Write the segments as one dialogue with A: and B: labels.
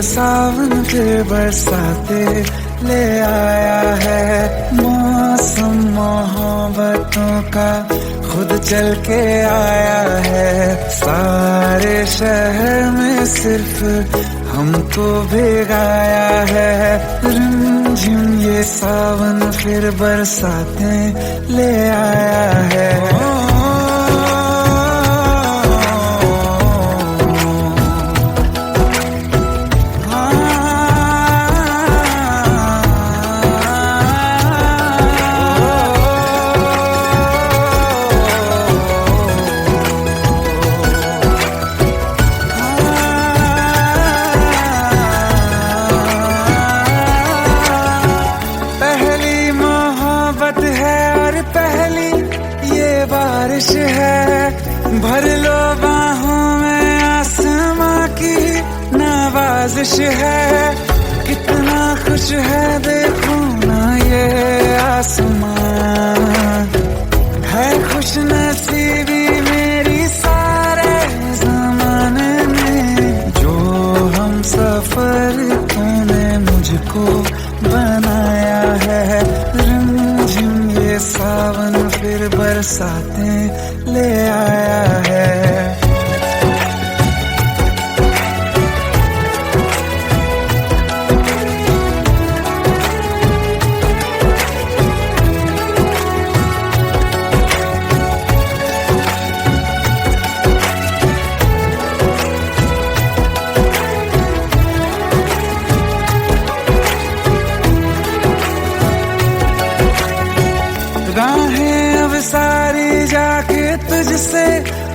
A: सावन फिर बरसाते ले आया है। मौसम मोहब्बतों का खुद चल के आया है। सारे शहर में सिर्फ हमको भिगाया है। रिमझिम ये सावन फिर बरसाते ले आया है। बारिश है भर लो बाहों में, आसमां की नवाजिश है। कितना खुश है देखो ना ये आसमां, है खुश नसीबी मेरी सारे ज़माने में। जो हम सफर तूने मुझको बनाया है। रिमझिम ये सावन फिर बरसाते ले आया है। राहें अब सारी जाके तुझसे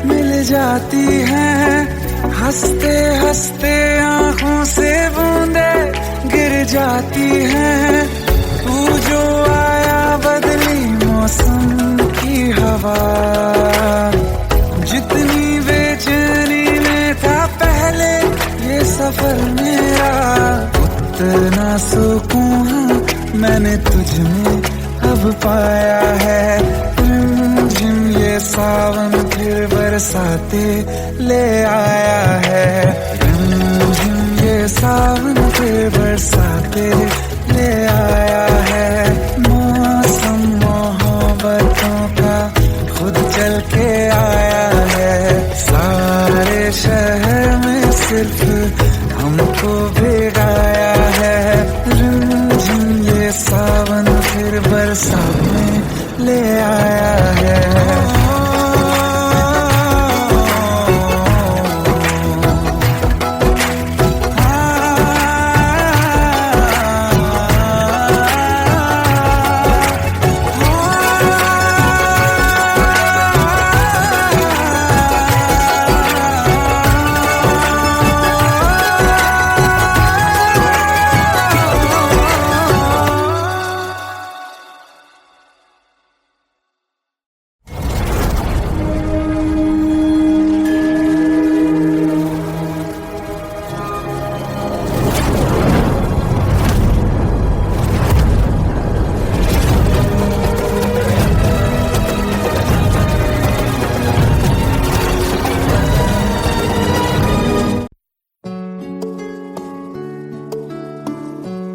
A: मिल जाती हैं। हंसते हंसते आंखों से बूंदे गिर जाती हैं। तू जो आया बदली मौसम की हवा, जितनी बेचैनी में था पहले ये सफर मेरा, उतना सुकून मैंने तुझ में अब पाया है। रिमझिम ये सावन फिर बरसाते ले आया है। रिमझिम ये सावन फिर बरसाते ले आया है। मौसम मोहब्बतों का खुद चल के आया है। सारे शहर में सिर्फ हमको भिगाया है। रिमझिम ये सावन फिर बरसात में ले आया है।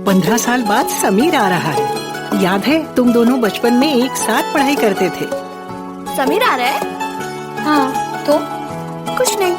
B: पंद्रह साल बाद समीर आ रहा है। याद है तुम दोनों बचपन में एक साथ पढ़ाई करते थे।
C: समीर आ रहा है? हाँ तो कुछ नहीं।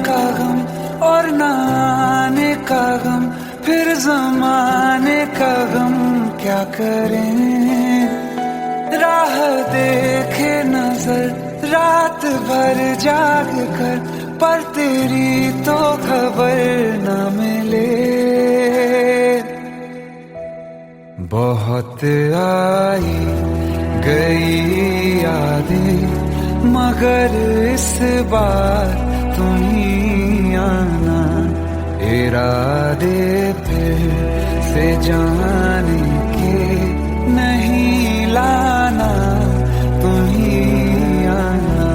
A: का गम और न आने का गम, फिर जमाने का गम क्या करें। राह देखे नजर रात भर जाग कर, पर तेरी तो खबर न मिले। बहुत आई गई यादें, मगर इस बार तुम ही आना। इरादे फिर से जाने के नहीं लाना, तुम ही आना।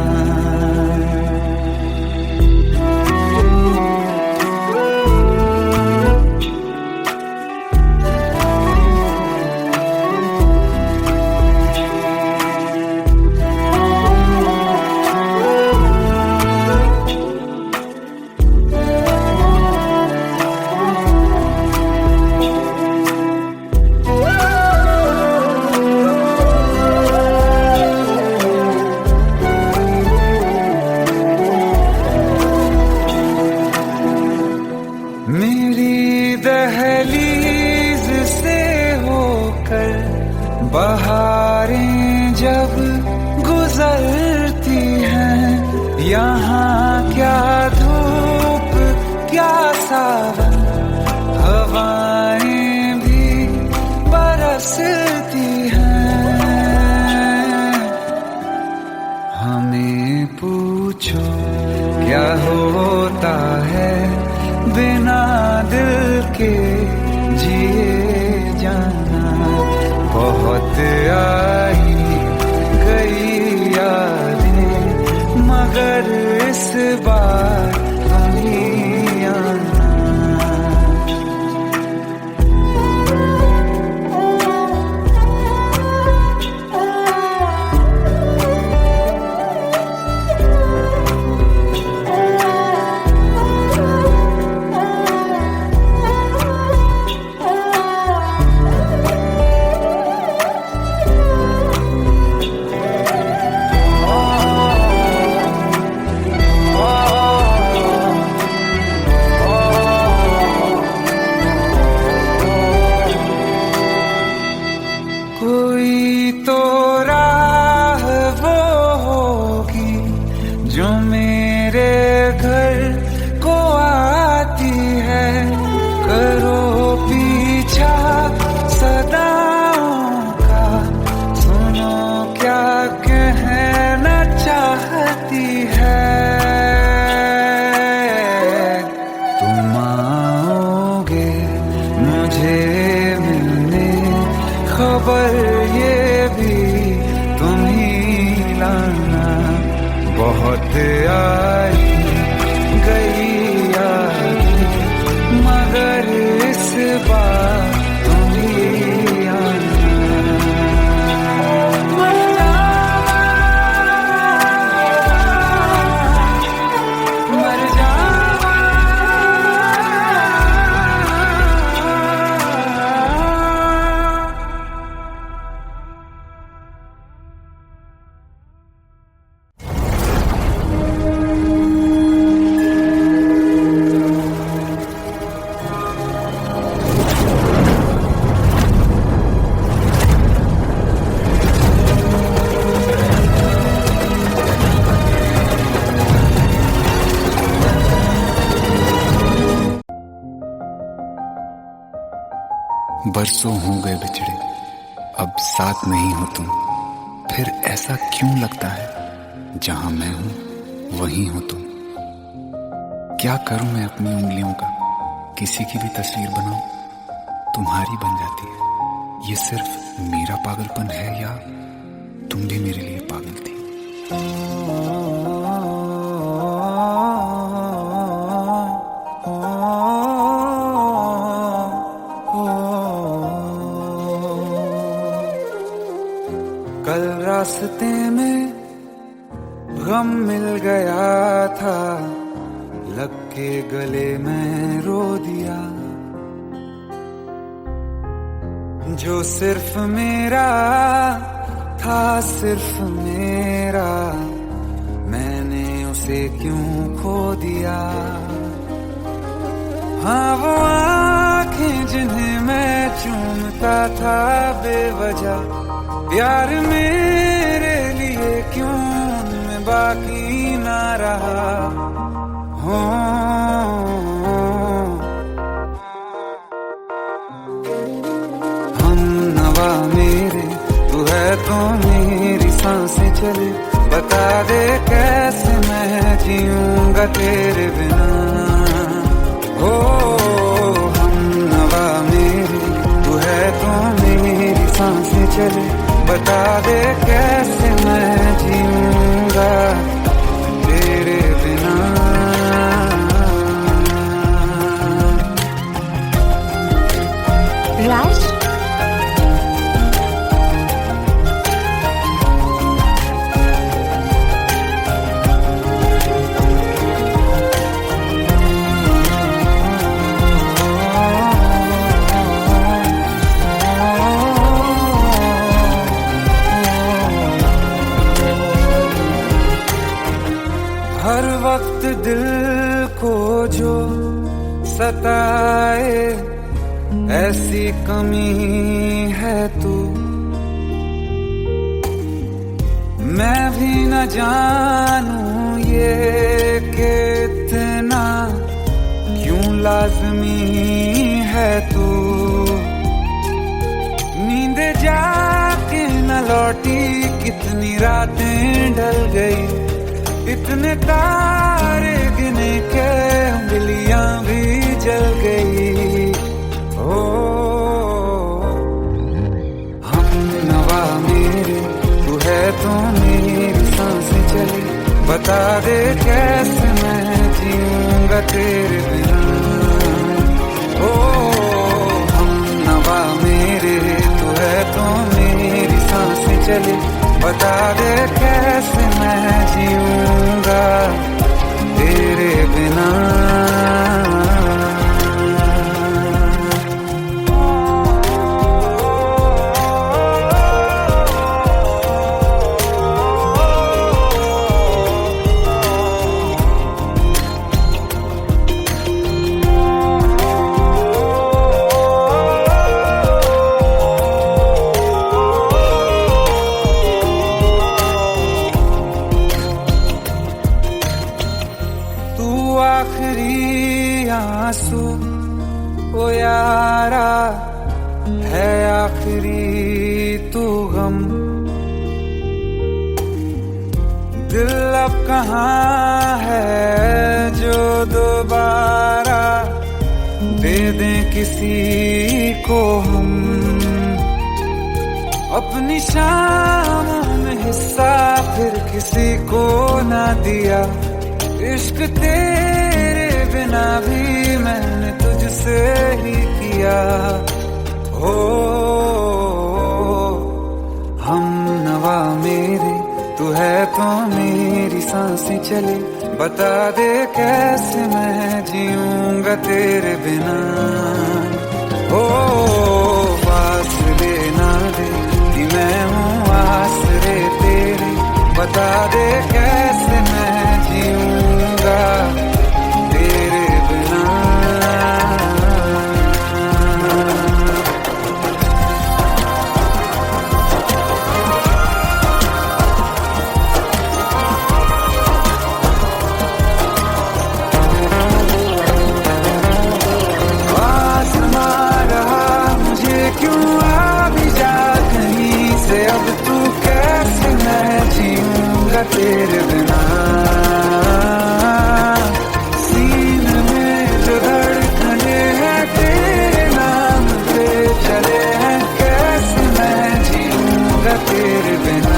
A: मेरी दहलीज से होकर बहारें जब गुजरती हैं, यहाँ क्या धूप क्या सावन, हवाएं भी बरसती हैं। हमें पूछो क्या होता है बिना दिल के जिए जाना। बहुत आई गई यादें, मगर इस बार तुम ही आना। कोई तो राह वो होगी जो मेरे घर को आती है। करो पीछा सदाओं का, सुनो क्या कहना चाहती है। तुम आओगे मुझे मिलने, खबर ये भी तुम ही लाना। बहुत आई गई यादें, मगर इस बार तुम ही आना। मर जावा, मर जावा।
D: बरसों हो गए बिछड़े, अब साथ नहीं हो तुम। फिर ऐसा क्यों लगता है, जहां मैं हूं वहीं हो तुम। क्या करूं मैं अपनी उंगलियों का, किसी की भी तस्वीर बनाऊं, तुम्हारी बन जाती है। ये सिर्फ मेरा पागलपन है या तुम भी मेरे लिए पागल थी।
A: कल रास्ते में गम मिल गया था, लग के गले में रो दिया। जो सिर्फ मेरा था, सिर्फ मेरा, मैंने उसे से क्यों खो दिया। हाँ वो आंखें जिन्हें मैं चूमता था बेवजह, प्यार मेरे लिए क्यों उनमें बाकी ना रहा। हो हम नवा मेरे तू है तो मेरी सांसें चले, बता दे कैसे मैं जीऊंगा तेरे बिना। हो हम नवा मेरे तू है तो मेरी सांसें चले, बता दे कैसे मैं जीऊंगा तेरे बिना।
C: राज,
A: हर वक्त दिल को जो सताए ऐसी कमी है तू, मैं भी न जानूं ये कि इतना क्यों लाज़मी है तू। नींद जाके न लौटी कितनी रातें ढल गई, इतने तारे गिने के उंगलियां भी जल गई। ओ हम नवा मेरे तू है तो मेरी सांसें चली, बता दे कैसे मैं जीऊंगा तेरे बिना। ओ हम नवा मेरे तू है तो मेरी सांसें चली, बता दे कैसे मैं जीऊंगा तेरे बिना। आखिरी आंसू ओ यारा है, आखिरी तू गम। दिल अब कहाँ है जो दोबारा दे दें किसी को हम। अपनी शामों में हिस्सा फिर किसी को ना दिया, इश्क तेरे बिना भी मैंने तुझसे ही किया। हो हम नवा मेरे तू है तो मेरी सांसें चले, बता दे कैसे मैं जीऊंगा तेरे बिना। हो फासले ना दे कि मैं हूँ आसरे तेरे, बता दे कैसे मैं जीऊंगा तेरे बिना। आसमां रहा मुझे क्यों आ भी जा कहीं से, अब तू कैसे मैं जीऊंगा तेरे बिना। सीने में जो धड़कने हैं तेरे नाम पे चले हैं, कैसे मैं जीऊंगा तेरे बिना।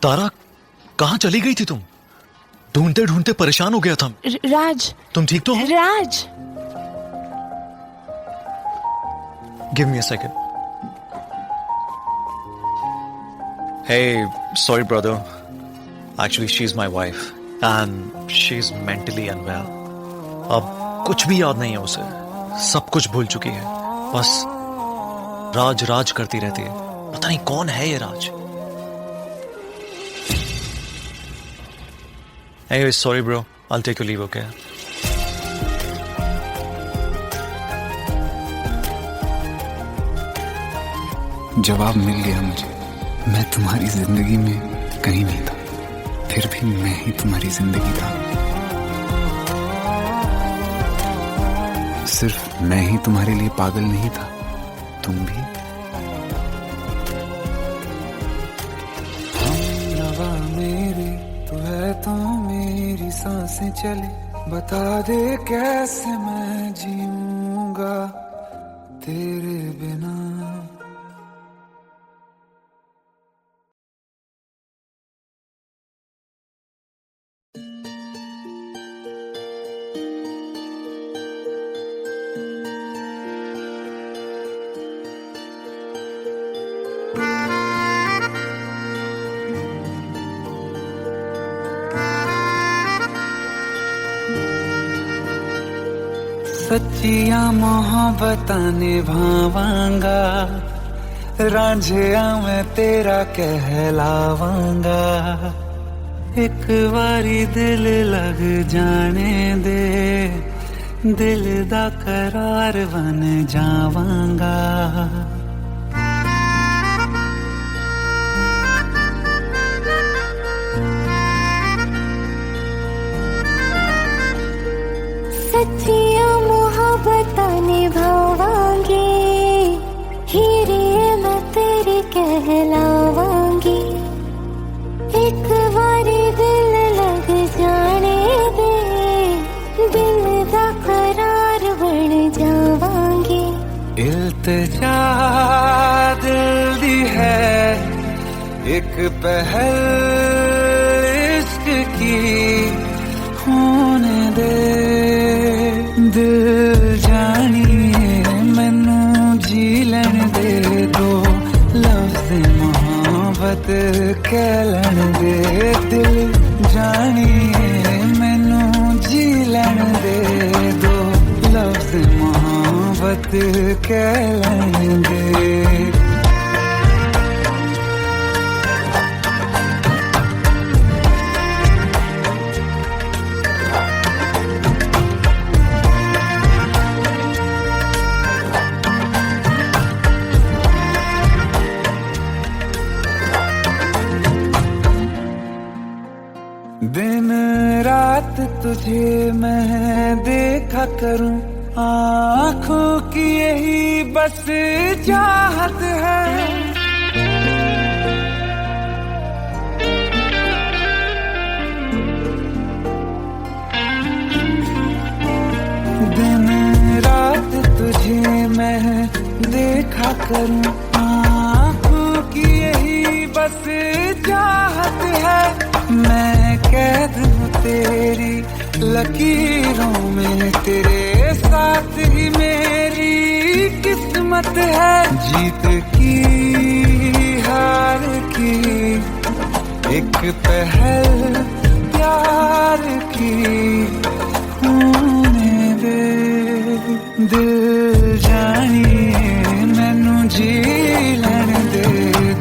E: तारा, कहाँ चली गई थी तुम? ढूंढते ढूंढते परेशान हो गया था।
C: राज,
E: तुम ठीक तो हो?
C: Raj,
E: give me a second. Hey, sorry brother. Actually, she's my wife and she's mentally unwell. अब कुछ भी याद नहीं है उसे, सब कुछ भूल चुकी है, बस राज राज करती रहती है। पता नहीं कौन है ये राज। Anyway, sorry bro, I'll take your leave, okay?
D: जवाब मिल गया मुझे। मैं तुम्हारी जिंदगी में कहीं नहीं था, फिर भी मैं ही तुम्हारी जिंदगी था। सिर्फ मैं ही तुम्हारे लिए पागल नहीं था, तुम भी।
A: हमनवा मेरी तू है तो मेरी सांसें चले, बता दे कैसे मैं जीऊंगा तेरे बिना। सच्चिया मोहब्बतां निभावांगा, रांझिया मैं तेरा कहलावांगा। एक बारी दिल लग जाने दे, दिल दा करार बन जावांगा।
C: सच्चिया मोहब्बतां निभावांगी, हीरे मैं तेरी कहलावांगी। एक बारी दिल लग जाने दे, दिल दा करार बन जावांगी।
A: इल्तिजा दिल दी है एक पहल इश्क की, होने दे दिल जानिए मैनू जी लैन दे, दो लफ्ज़ मोहब्बत कह लैन दे। दिल जानिए मैनू जी लैन दे, दो लफ्ज़ मोहब्बत कह लैन दे। दिन रात तुझे मैं देखा करूं, आँखों की यही बस चाहत है। दिन रात तुझे मैं देखा करूं, आँखों की यही बस चाहत है। मैं कैद हूँ तेरी लकीरों में, तेरे साथ ही मेरी किस्मत है। जीत की हार की एक पहल प्यार की, होने दे दिल जानिए मैनू जी लैन दे,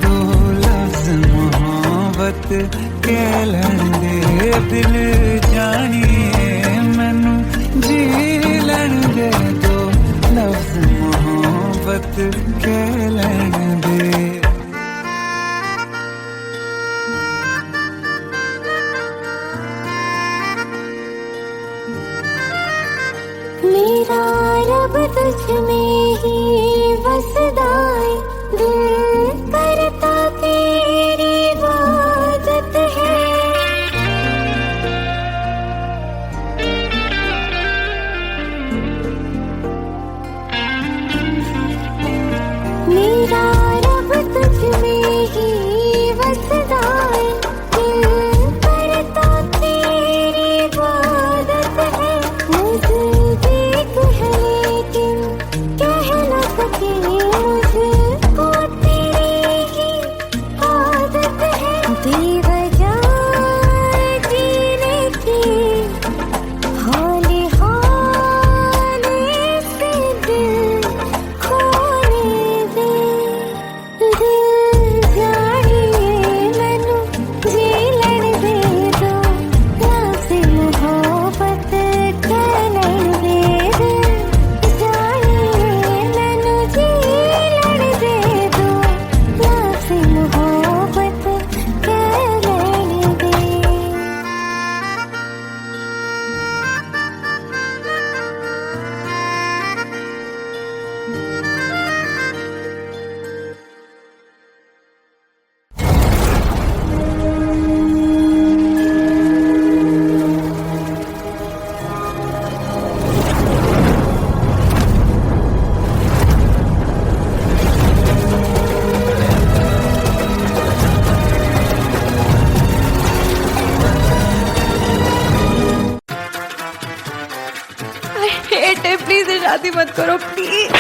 A: दो लफ्ज़ मोहब्बत कह लैन दे। दिल जानिए मैनू जी लैन दे, दो लफ्ज़ मोहब्बत कह लैन दे।
C: मेरा रब तुझ में ही बसदा है, दिल करता तेरी इबादत है। मेरा रब तुझ में ही बसदा है, दिल करता तेरी इबादत है। नज़दीक है लेकिन कहलाता
F: शादी मत करो please.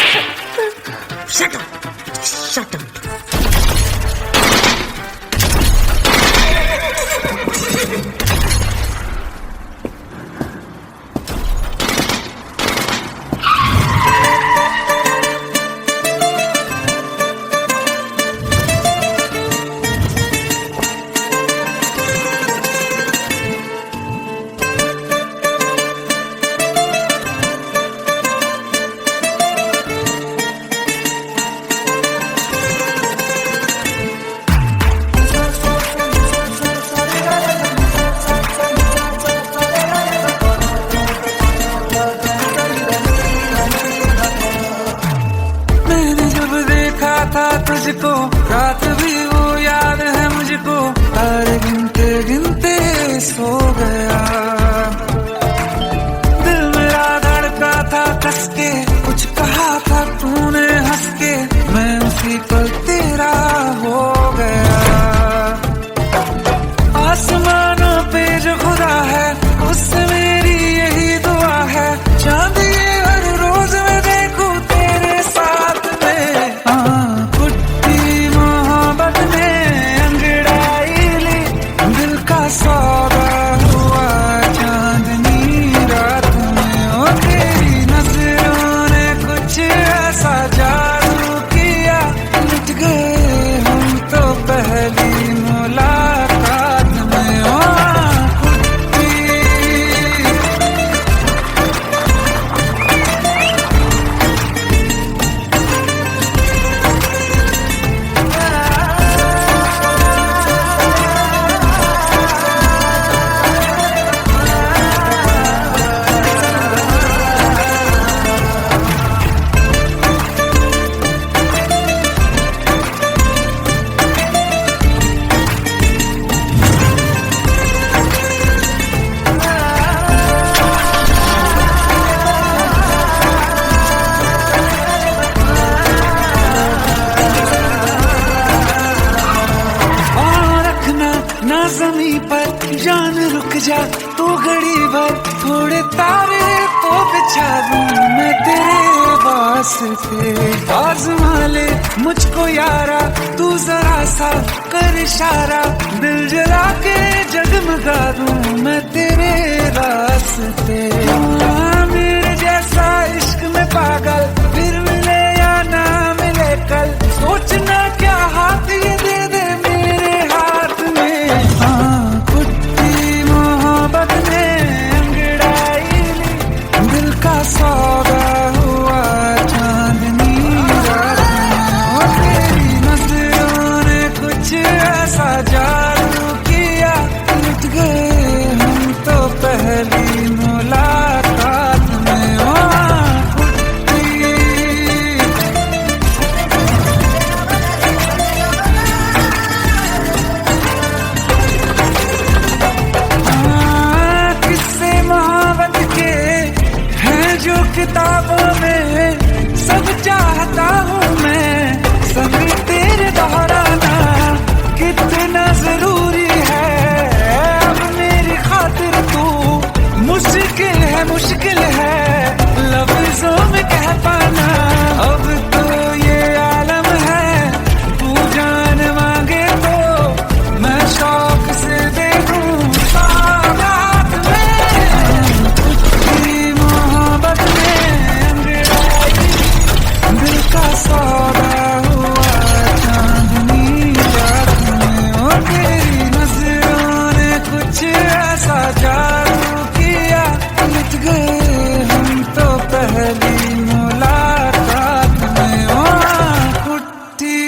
G: Shut up, shut up.
A: तुझको रात भी वो याद है मुझको, तारे गिनते गिनते सो गया। दिल मेरा धड़का था कस के, कुछ कहा था तूने हंस के, मैं उसी पल तेरा हो गया। आसमानों पे जो खुदा है उससे मेरी यही दुआ है, चांद ये हर रोज मैं देखूं तेरे साथ में। सौदा हुआ चांदनी रात में, ओ तेरी नजरों ने कुछ ऐसा जादू किया, लुट गए हम तो पहली मुलाकात में। ओ ज़मीं पर जान रुक जा तू घड़ी भर, थोड़े तारे तो बिछा दूं मैं तेरे वास्ते। आज़मा ले मुझको यारा तू जरा सा कर इशारा, दिल जला के जगमगा दूं मैं तेरे रास्ते। मेरे जैसा इश्क में पागल फिर मिले या ना मिले कल, सोचना क्या हाथ ये दे दे मेरे हाथ में। कुत्ती मोहब्बत ने अंगड़ाई ली, दिल का सौदा हुआ चांदनी रात में, और तेरी नजरों ने कुछ ऐसा जादू किया, लुट गए हम तो पहली मुलाकात में। ओ किताबों में सब चाहता हूँ मैं, सभी तेरे दोहराना कितना जरूरी है। अब मेरी खातिर तू मुश्किल है लफ्जों में कह पाना। अब तो ये आलम है तू जान मांगे तो मैं शौक से दे दूँ सौगात में। तेरी मोहब्बत दिल का सौदा हुआ चांदनी रात में, और तेरी नजरों ने कुछ ऐसा जादू किया, लुट गए हम तो पहली मुलाकात में। ओ कुट्टी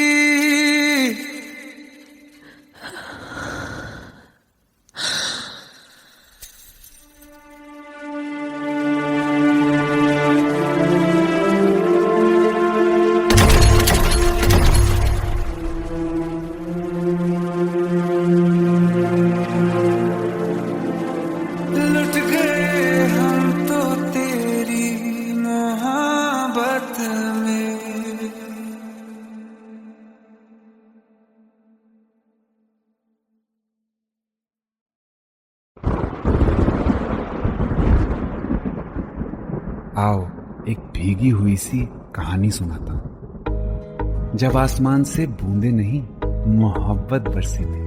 A: लुट गए हम तो तेरी मोहब्बत में।
D: आओ एक भीगी हुई सी कहानी सुनाता हूं। जब आसमान से बूंदे नहीं मोहब्बत बरसी थी,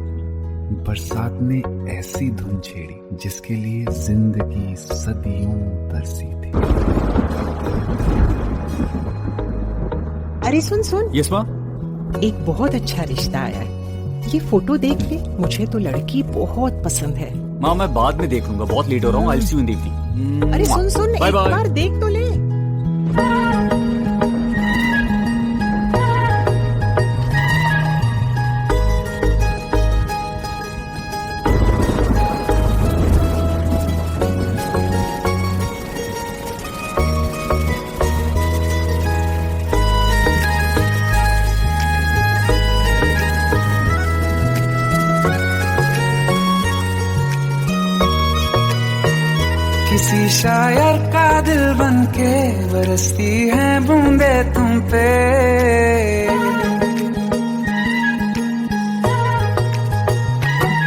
D: बरसात ने ऐसी धुन छेड़ी जिसके लिए जिंदगी सदियों तरसी थी।
B: अरे सुन सुन,
F: यस माँ।
B: एक बहुत अच्छा रिश्ता आया है, ये फोटो देख ले। मुझे तो लड़की बहुत पसंद है।
F: माँ मैं बाद में देख लूंगा, बहुत लेट हो रहा हूँ। आई सी यू इन द इवनिंग।
B: अरे सुन सुन, एक बार देख तो ले।
A: किसी शायर का दिल बनके बरसती है बूंदे तुम पे।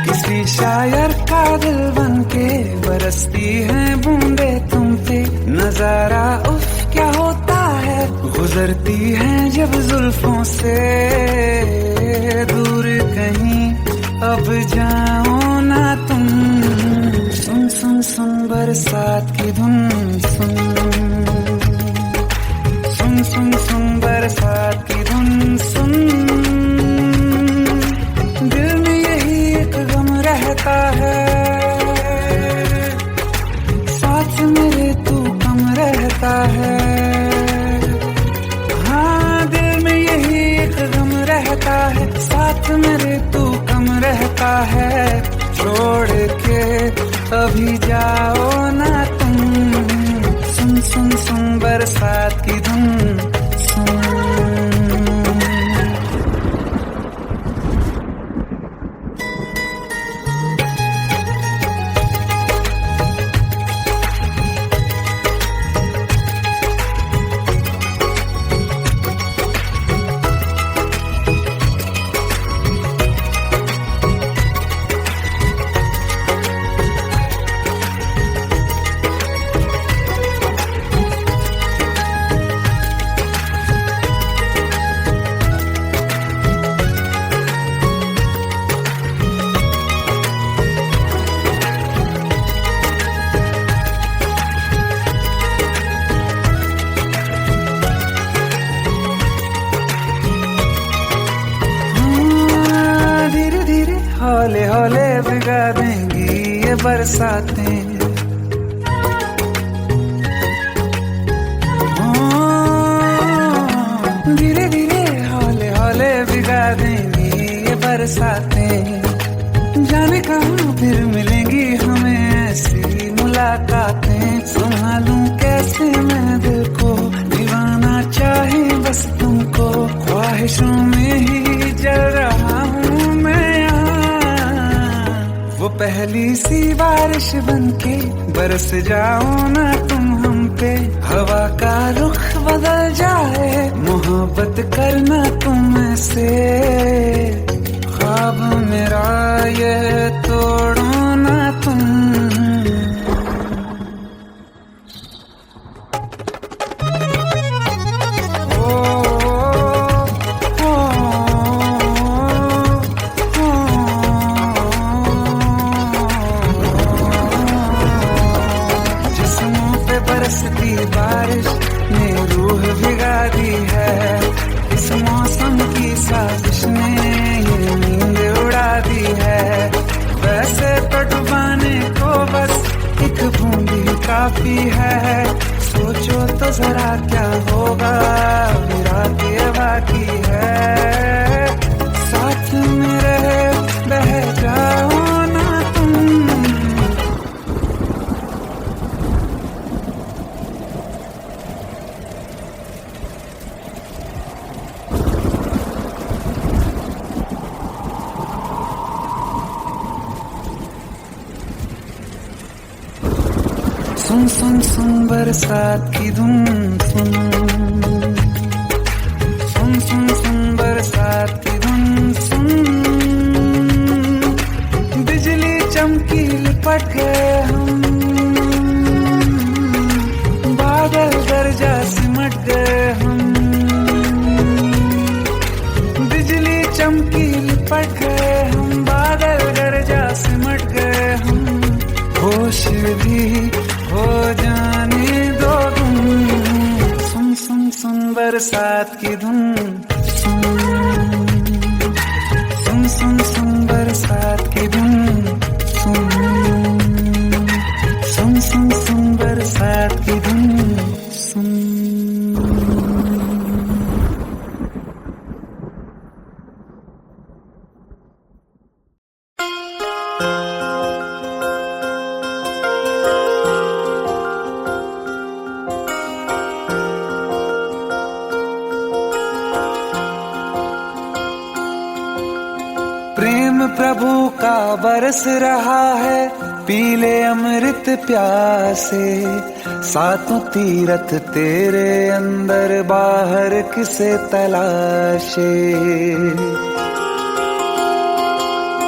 A: किसी शायर का दिल बनके बरसती है बूंदे तुम पे। नजारा उफ क्या होता है, गुजरती है जब जुल्फों से। दूर कहीं अब जाओ ना तुम, सुन सुन सुन बरसात की धुन। सुन सुन सुन सुन बरसात की धुन। सुन दिल में यही एक गम रहता है, साथ मेरे तू कम रहता है। हाँ दिल में यही एक गम रहता है, साथ मेरे तू कम रहता है। छोड़ के अभी जाओ ना तुम, सुन सुन सुन बरसात की धुन। सुन हौले हौले भिगा देंगी ये बरसातें। धीरे धीरे हौले हौले भिगा देंगी ये बरसातें। जाने कहाँ फिर मिलेंगी हमें ऐसी मुलाकातें। संभालूं कैसे मैं दिल को, दीवाना चाहे बस तुमको। ख्वाहिशों में ही जल रहा हूँ मैं यहाँ, वो पहली सी बारिश बनके बरस जाओ ना तुम हम पे। हवा का रुख बदल जाए, मोहब्बत करना तुम से। ख्वाब मेरा ये तोड़ो ना तुम। बरसती बारिश ने रूह भिगा दी है। इस मौसम की साजिश ने ये नींद उड़ा दी है। वैसे तो डुबाने को बस एक बूंदी काफी है। सोचो तो जरा क्या होगा, रात ये बाकी है। साथ मेरे बह जाओ ना तुम। सुन सुन सुन बरसात की धुन। सुन सुन सुन सुन बरसात की धुन। सुन बिजली चमकी लिपट गए हम, बादल गरजा फिर भी हो जाने दो तुम। सुन सुन सुन बरसात की धुन, सुन सुन सुन सुन बरसात की धुन, सुन सुन सुन सुन बरसात की धुन, सुन। प्रेम प्रभु का बरस रहा है, पीले अमृत प्यासे। सातों तीरथ तेरे अंदर बाहर किसे तलाशे।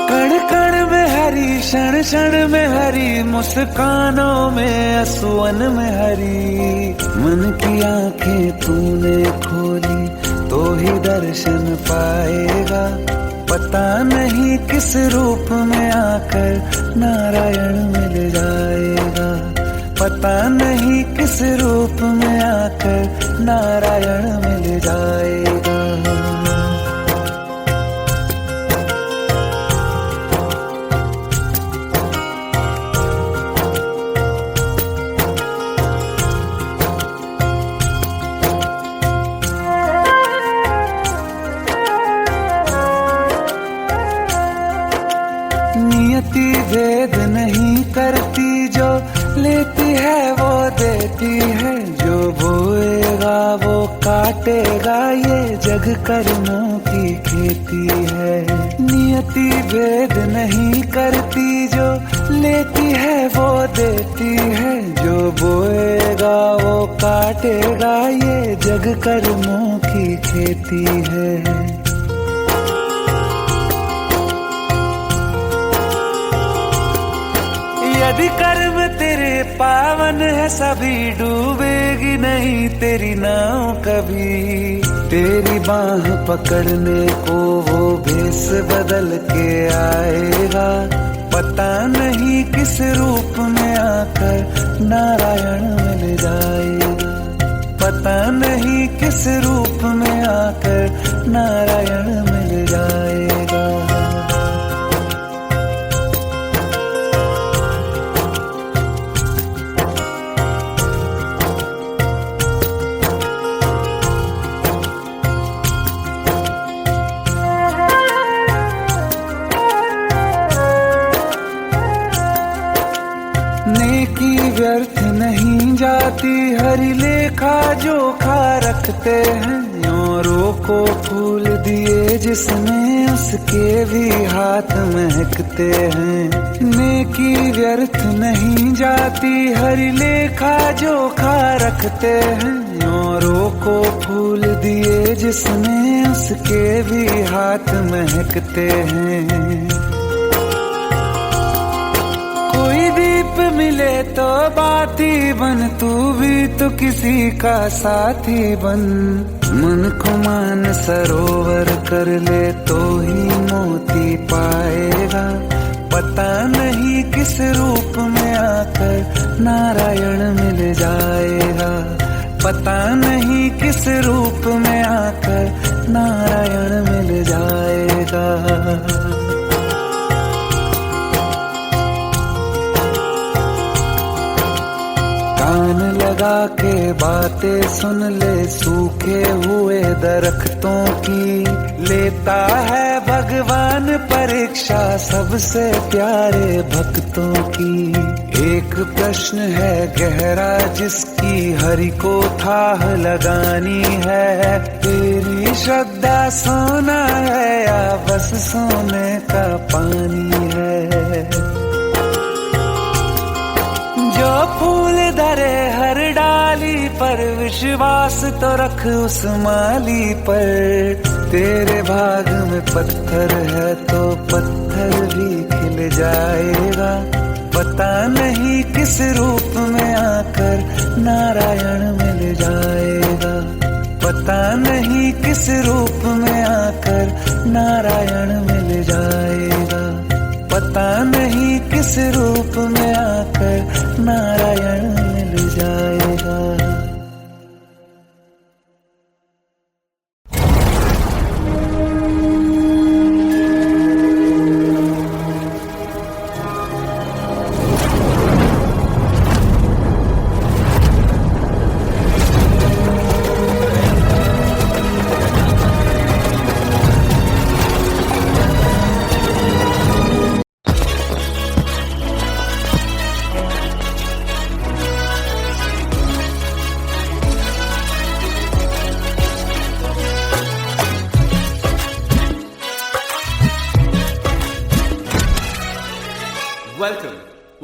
A: कण कण में हरी, क्षण क्षण में हरी, मुस्कानों में असुवन में हरी। मन की आंखें तूने खोली तो ही दर्शन पाएगा। पता नहीं किस रूप में आकर नारायण मिल जाएगा। पता नहीं किस रूप में आकर नारायण मिल जाएगा। नियति भेद नहीं करती, जो लेती है वो देती है। जो बोएगा वो काटेगा, ये जग कर्मों की खेती है। नियति भेद नहीं करती, जो लेती है वो देती है। जो बोएगा वो काटेगा, ये जग कर्मों की खेती है। यदि कर्म तेरे पावन है, सभी डूबेगी नहीं तेरी नाव कभी। तेरी बाह पकड़ने को वो भेष बदल के आएगा। पता नहीं किस रूप में आकर नारायण मिल जाएगा। पता नहीं किस रूप में आकर नारायण मिल जाएगा। नेकी व्यर्थ नहीं जाती, हरि लेखा जोखा रखते हैं। औरों को फूल दिए जिसमें, उसके भी हाथ महकते हैं। नेकी व्यर्थ नहीं जाती, हरि लेखा जोखा रखते हैं। औरों को फूल दिए जिसमें, उसके भी हाथ महकते हैं। कोई दीप मिले तो बाती बन, तू भी तो किसी का साथी बन। मन को मान सरोवर कर ले तो ही मोती पाएगा। पता नहीं किस रूप में आकर नारायण मिल जाएगा। पता नहीं किस रूप में आकर नारायण मिल जाएगा। कान लगा के बातें सुन ले, सूखे हुए दरख्तों की। लेता है भगवान परीक्षा सबसे प्यारे भक्तों की। एक प्रश्न है गहरा जिसकी हरि को थाह लगानी है। तेरी श्रद्धा सोना है या बस सोने का पानी है। जो फूल धरे हर डाली पर, विश्वास तो रख उस माली पर। तेरे भाग में पत्थर है तो पत्थर भी खिल जाएगा। पता नहीं किस रूप में आकर नारायण मिल जाएगा। पता नहीं किस रूप में आकर नारायण मिल जाएगा। पता नहीं किस रूप में आकर नारायण मिल जाएगा।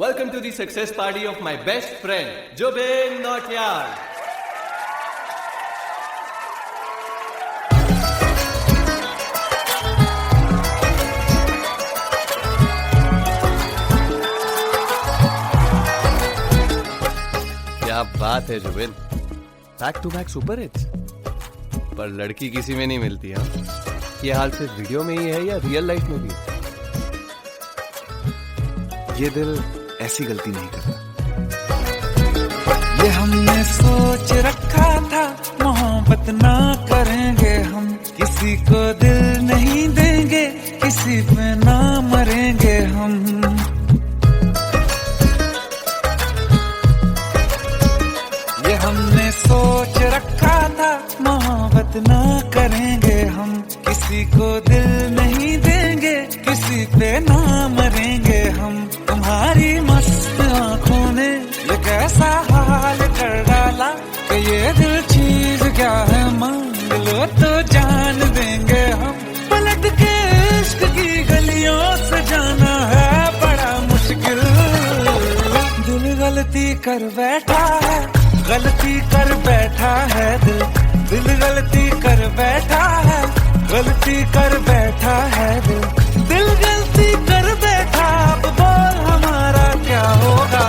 H: Welcome to the success party of my best friend, Jobin Nautiyal. क्या बात है Zubin, back to back super hits. पर लड़की किसी में नहीं मिलती है। ये हाल सिर्फ वीडियो में ही है या रियल लाइफ में भी?
D: ये दिल ऐसी गलती नहीं करता।
A: ये हमने सोच रखा था मोहब्बत ना करेंगे हम, किसी को दिल नहीं देंगे, किसी पे ना मरेंगे हम। ये हमने सोच रखा था मोहब्बत ना करेंगे हम, किसी को दिल नहीं देंगे, किसी पे ना मरेंगे हम। तुम्हारी मस्त आंखों ने ये कैसा हाल कर डाला कि ये दिल चीज क्या है मांग लो तो जान देंगे हम। पलट के इश्क की गलियों से जाना है बड़ा मुश्किल। दिल गलती कर बैठा है, गलती कर बैठा है दिल, दिल गलती कर बैठा है, गलती कर बैठा है दिल, दिल गलती कर बैठा। अब बोल हमारा क्या होगा,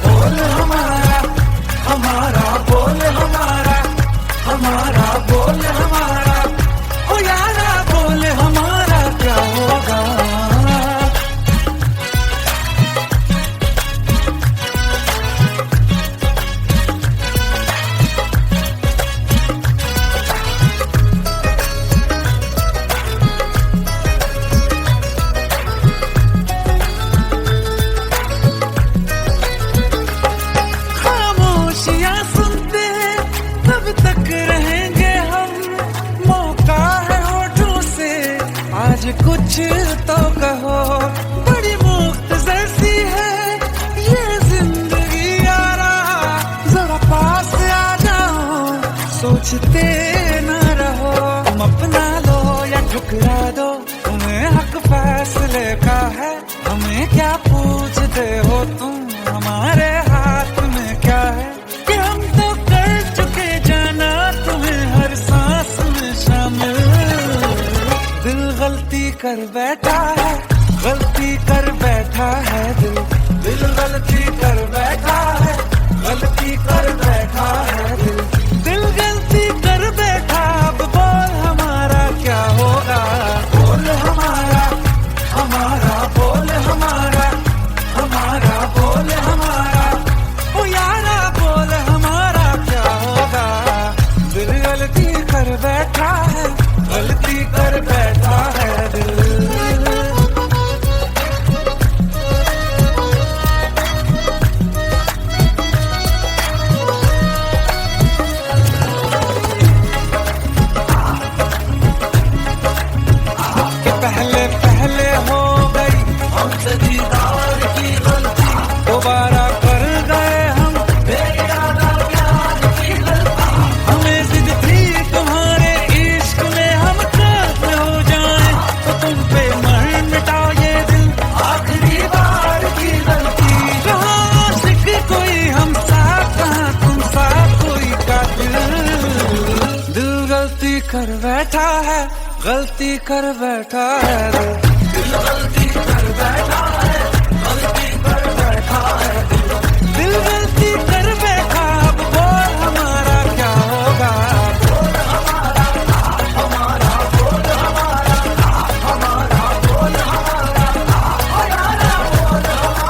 A: बोल हमारा, हमारा बोल हमारा, हमारा बोल हमारा, ओ यारा बोल हमारा क्या होगा। कुछ तो कहो, बड़ी मुफ्त जैसी है ये जिंदगी यारा, जरा पास आ जाओ, सोचते न रहो। तुम अपना लो या ठुकरा दो, तुम्हें हक फैसले का है, हमें क्या पूछते हो तुम, हमारे हाथ में क्या है कि हम तो कर चुके जाना तुम्हें हर सांस में शामिल। दिल गलती कर बैठा है, गलती कर बैठा है दिल, दिल गलती कर बैठा है, गलती कर बैठा है दिल, दिल गलती कर बैठा। अब बोल हमारा क्या होगा, बोल हमारा, हमारा बोल हमारा, हमारा बोल हमारा, ओ यारा बोल हमारा क्या होगा। दिल गलती कर बैठा है, गलती कर बैठा है दिल। कि पहले पहले हो गई हमसे दीदार की गलती, दोबारा कर गए हम बेइरादा प्यार की गलती। हमें जिद थी तुम्हारे इश्क में हम काफिर हो जाएं, तो तुम पे मर मिटाओ ये दिल, आखिरी बार की गलती। कहाँ आशिक कोई हम साथ, कहाँ तुम साथ कोई कातिल। दिल गलती कर बैठा है, गलती कर बैठा है दिल गलती कर बैठा है, गलती कर बैठा है दिल गलती कर बैठा। अब बोल हमारा क्या होगा, बोल हमारा, हमारा बोल हमारा, हमारा बोल हमारा, ओ यारा बोल हमारा।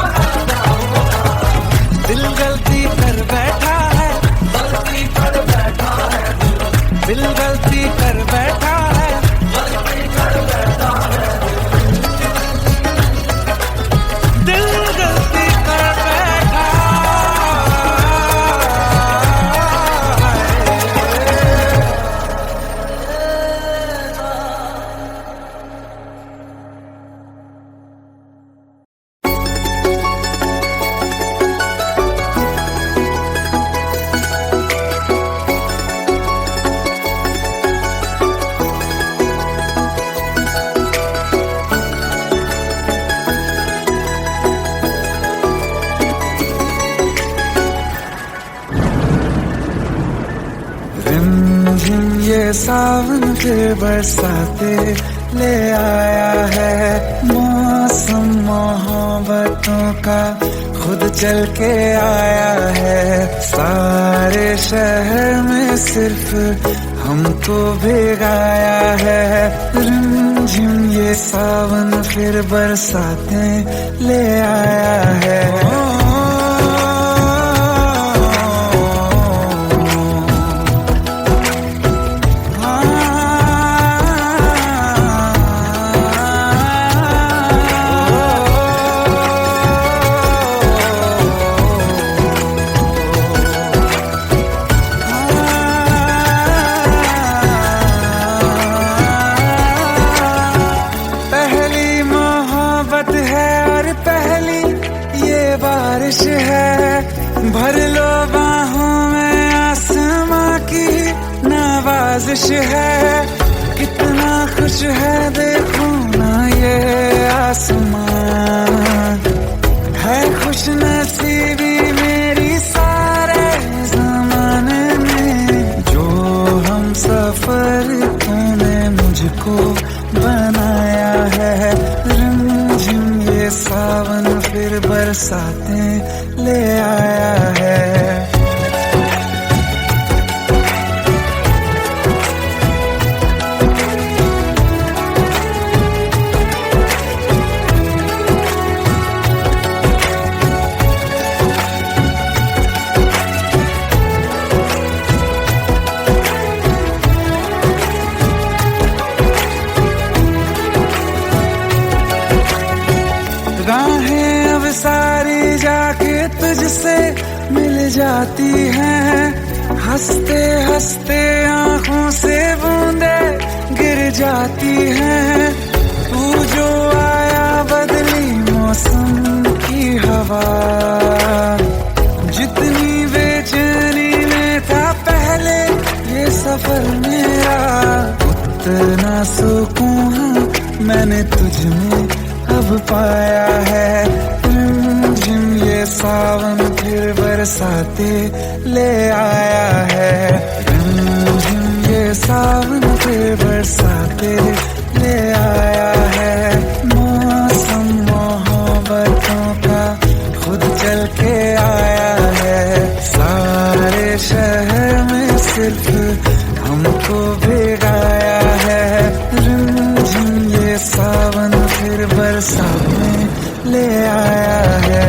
A: सावन फिर बरसाते ले आया है। मौसम मोहब्बतों का खुद चल के आया है। सारे शहर में सिर्फ हमको भिगाया है। रिमझिम ये सावन फिर बरसाते ले आया है। बारिश है भर लो बाहों में, आसमां की नवाजिश है। कितना खुश है देखो ना ये आसमां, है खुश नसीबी मेरी सारे जमाने में। जो हम सफर तूने मुझको बनाया है। रिमझिम ये सावन फिर बरसाते ले आया है। राहें अब सारी जाके तुझसे मिल जाती हैं। हंसते हंसते आंखों से बूंदे गिर जाती हैं। तू जो आया बदली मौसम की हवा, जितनी बेचैनी में था पहले ये सफर मेरा, उतना सुकून मैंने तुझ में अब पाया है। रिमझिम ये सावन फिर बरसाते ले आया है। रिमझिम ये सावन फिर बरसाते ले आया है। मौसम मोहब्बतों का खुद चल के आया है। सारे शहर में सिर्फ हमको भिगाया है। रिमझिम ये सावन फिर बरसात में ले आया है।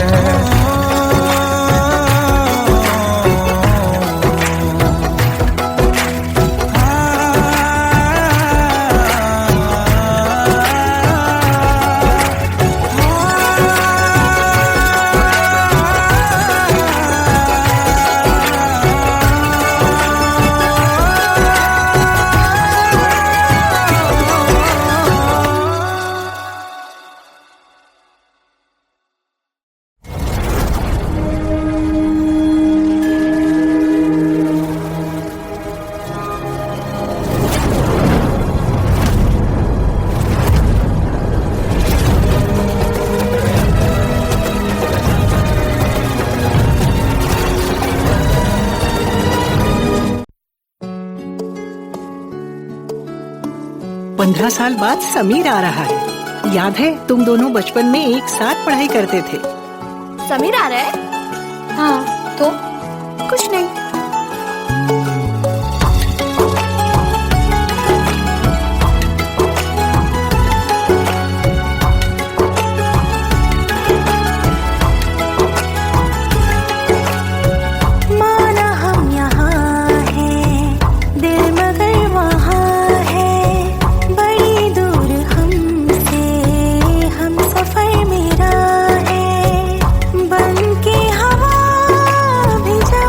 B: पंद्रह साल बाद समीर आ रहा है। याद है तुम दोनों बचपन में एक साथ पढ़ाई करते थे।
C: समीर आ रहा है? हाँ, तो कुछ नहीं।
I: बन के हवा भी जा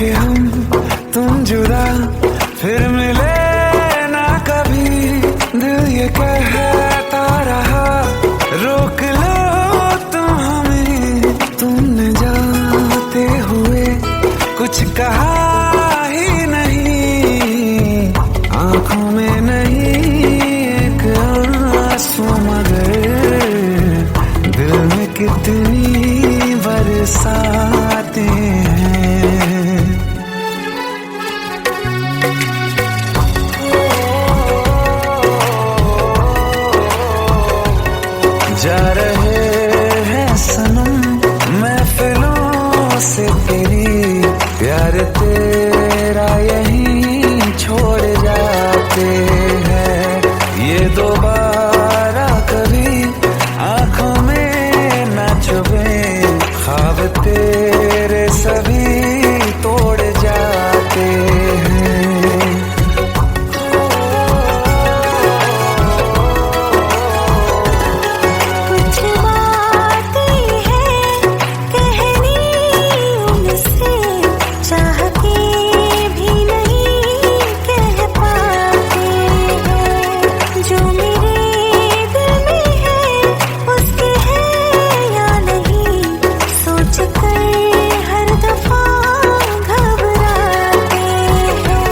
A: कि हम तुम जुदा फिर मिले ना कभी, दिल ये कहता रहा रोक लो तुम हमें, तुमने जाते हुए कुछ कहा ही नहीं, आंखों में नहीं एक आंसू मगर दिल में कितनी बरसाते हैं। जा रहे हैं सनम महफिलों से तेरी, प्यार तेरा यहीं छोड़ जाते हैं, ये दोबारा कभी आंखों में न चुभे, ख्वाब तेरे सभी तोड़ जाते हैं।
I: कुछ बातें हैं कहनी उनसे, चाह के भी नहीं कह पाते हैं, जो मेरे दिल में है उसके है या नहीं, सोच कर हर दफा घबराते हैं।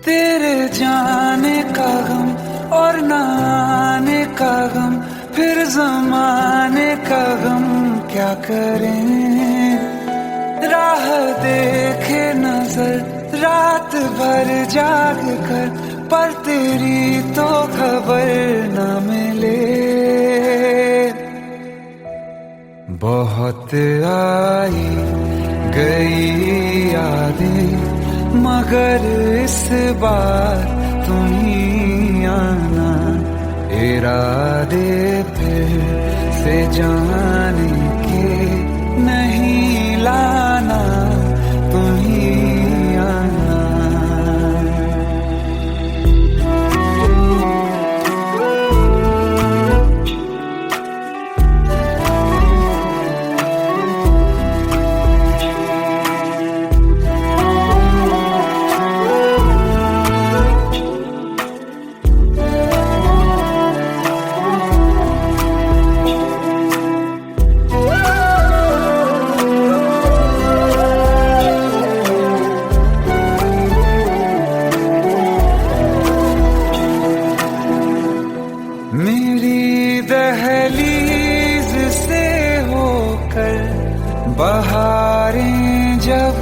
A: तेरे जाने का गम और न आने का गम, फिर जमाने का गम क्या करें, राह देखे नजर रात भर जाग कर, पर तेरी तो खबर न मिले। बहुत आई गई यादें मगर इस बार तुम ही आना, इरादे फिर से जाने के नहीं लाना, तुम ही आना। मेरी दहलीज से होकर बहारें जब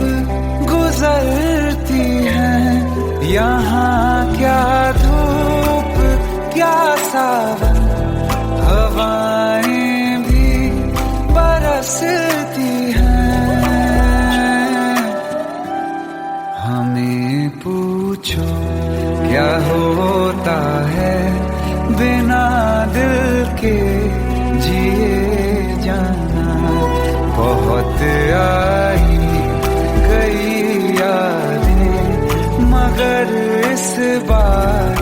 A: गुजरती हैं, यहाँ क्या धूप क्या सावन, हवाएं भी बरसती हैं। हमें पूछो क्या होता है बिना दिल के जिए जाना, बहुत आई गई यादें मगर इस बार